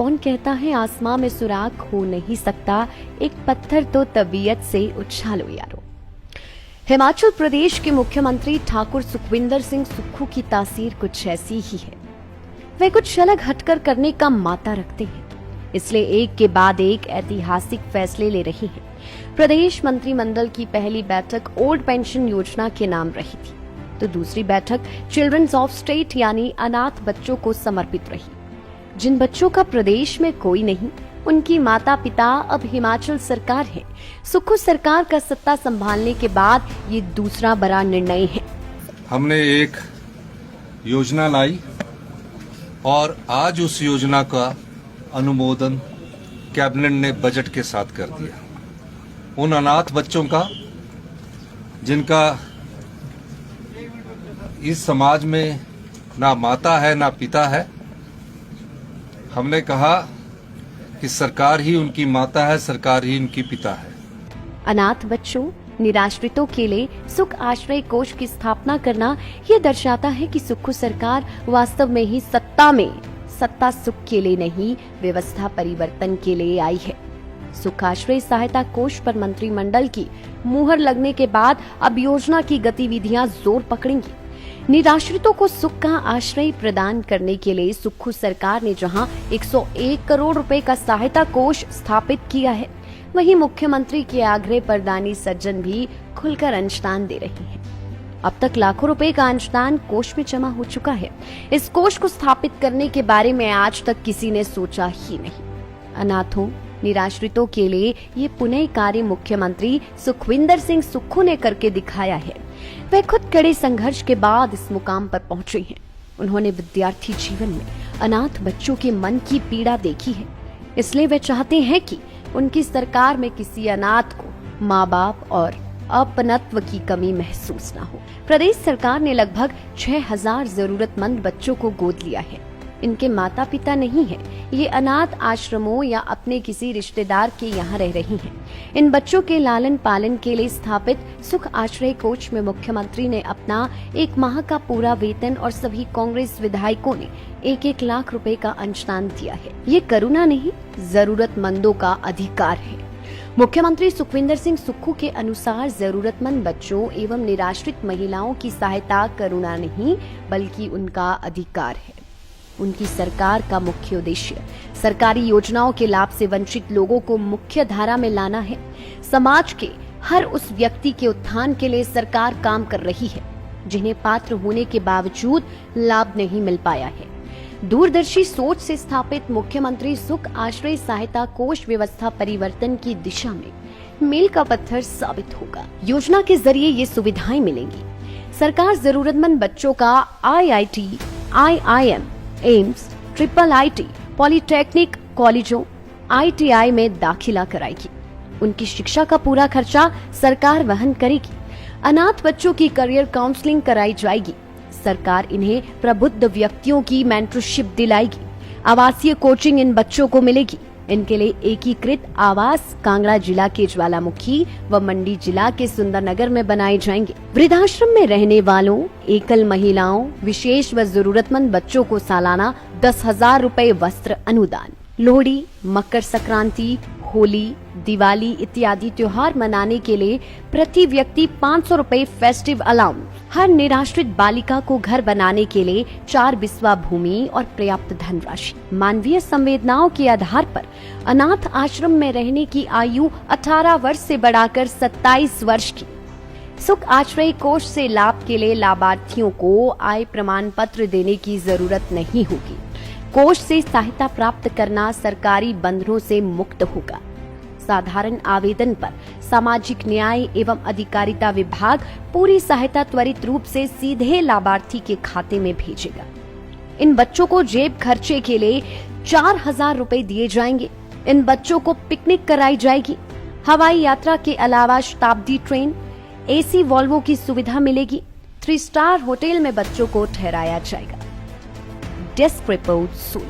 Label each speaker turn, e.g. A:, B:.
A: कौन कहता है आसमां में सुराख हो नहीं सकता, एक पत्थर तो तबीयत से उछालो यारो। हिमाचल प्रदेश के मुख्यमंत्री ठाकुर सुखविंदर सिंह सुक्खू की तासीर कुछ ऐसी ही है। वे कुछ अलग हटकर करने का माता रखते हैं, इसलिए एक के बाद एक ऐतिहासिक फैसले ले रहे हैं। प्रदेश मंत्रिमंडल की पहली बैठक ओल्ड पेंशन योजना के नाम रही थी, तो दूसरी बैठक चिल्ड्रंस ऑफ स्टेट यानी अनाथ बच्चों को समर्पित रही। जिन बच्चों का प्रदेश में कोई नहीं, उनकी माता पिता अब हिमाचल सरकार है। सुक्खू सरकार का सत्ता संभालने के बाद ये दूसरा बड़ा निर्णय है।
B: हमने एक योजना लाई और आज उस योजना का अनुमोदन कैबिनेट ने बजट के साथ कर दिया। उन अनाथ बच्चों का जिनका इस समाज में ना माता है ना पिता है, हमने कहा कि सरकार ही उनकी माता है, सरकार ही उनकी पिता है।
A: अनाथ बच्चों, निराश्रितों के लिए सुख आश्रय कोष की स्थापना करना यह दर्शाता है कि सुक्खू सरकार वास्तव में ही सत्ता सुख के लिए नहीं, व्यवस्था परिवर्तन के लिए आई है। सुख आश्रय सहायता कोष पर मंत्रिमंडल की मुहर लगने के बाद अब योजना की गतिविधियां जोर पकड़ेंगी। निराश्रितों को सुख का आश्रय प्रदान करने के लिए सुक्खू सरकार ने जहां 101 करोड़ रुपए का सहायता कोष स्थापित किया है, वहीं मुख्यमंत्री के आग्रह पर दानी सज्जन भी खुलकर अंशदान दे रहे हैं। अब तक लाखों रुपए का अंशदान कोष में जमा हो चुका है। इस कोष को स्थापित करने के बारे में आज तक किसी ने सोचा ही नहीं। अनाथों, निराश्रितों के लिए ये पुनः कार्य मुख्यमंत्री सुखविंदर सिंह सुक्खू ने करके दिखाया है। वे खुद कड़े संघर्ष के बाद इस मुकाम पर पहुंचे हैं। उन्होंने विद्यार्थी जीवन में अनाथ बच्चों के मन की पीड़ा देखी है, इसलिए वे चाहते हैं कि उनकी सरकार में किसी अनाथ को माँ बाप और अपनत्व की कमी महसूस न हो। प्रदेश सरकार ने लगभग 6000 जरूरतमंद बच्चों को गोद लिया है। इनके माता पिता नहीं है, ये अनाथ आश्रमों या अपने किसी रिश्तेदार के यहाँ रह रही हैं। इन बच्चों के लालन पालन के लिए स्थापित सुख आश्रय कोष में मुख्यमंत्री ने अपना 1 माह का पूरा वेतन और सभी कांग्रेस विधायकों ने 1-1 लाख रुपए का अंशदान दिया है। ये करुणा नहीं, जरूरतमंदों का अधिकार है। मुख्यमंत्री सुखविंदर सिंह सुक्खू के अनुसार जरूरतमंद बच्चों एवं निराश्रित महिलाओं की सहायता करुणा नहीं, बल्कि उनका अधिकार है। उनकी सरकार का मुख्य उद्देश्य सरकारी योजनाओं के लाभ से वंचित लोगों को मुख्य धारा में लाना है। समाज के हर उस व्यक्ति के उत्थान के लिए सरकार काम कर रही है, जिन्हें पात्र होने के बावजूद लाभ नहीं मिल पाया है। दूरदर्शी सोच से स्थापित मुख्यमंत्री सुख आश्रय सहायता कोष व्यवस्था परिवर्तन की दिशा में मील का पत्थर साबित होगा। योजना के जरिए ये सुविधाएं मिलेंगी। सरकार जरूरतमंद बच्चों का IIT, IIM, AIIMS, IIIT, polytechnic कॉलेजों, ITI में दाखिला कराएगी। उनकी शिक्षा का पूरा खर्चा सरकार वहन करेगी। अनाथ बच्चों की करियर काउंसलिंग कराई जाएगी। सरकार इन्हें प्रबुद्ध व्यक्तियों की मेंटरशिप दिलाएगी। आवासीय कोचिंग इन बच्चों को मिलेगी। इनके लिए एकीकृत आवास कांगड़ा जिला के ज्वालामुखी व मंडी जिला के सुंदरनगर में बनाए जाएंगे। वृद्धाश्रम में रहने वालों, एकल महिलाओं, विशेष व जरूरतमंद बच्चों को सालाना 10,000 रुपए वस्त्र अनुदान। लोहड़ी, मकर संक्रांति, होली, दिवाली इत्यादि त्योहार मनाने के लिए प्रति व्यक्ति 500 रुपए फेस्टिव अलाउंस। हर निराश्रित बालिका को घर बनाने के लिए 4 बिस्वा भूमि और पर्याप्त धनराशि। मानवीय संवेदनाओं के आधार पर अनाथ आश्रम में रहने की आयु 18 वर्ष से बढ़ाकर 27 वर्ष की। सुख आश्रय कोष से लाभ के लिए लाभार्थियों को आय प्रमाण पत्र देने की जरूरत नहीं होगी। कोष से सहायता प्राप्त करना सरकारी बंधनों से मुक्त होगा। साधारण आवेदन पर सामाजिक न्याय एवं अधिकारिता विभाग पूरी सहायता त्वरित रूप से सीधे लाभार्थी के खाते में भेजेगा। इन बच्चों को जेब खर्चे के लिए 4000 रुपए दिए जाएंगे। इन बच्चों को पिकनिक कराई जाएगी। हवाई यात्रा के अलावा शताब्दी ट्रेन, AC वॉल्वो की सुविधा मिलेगी। 3 स्टार होटल में बच्चों को ठहराया जाएगा। डेस्क रिपोर्ट सुन।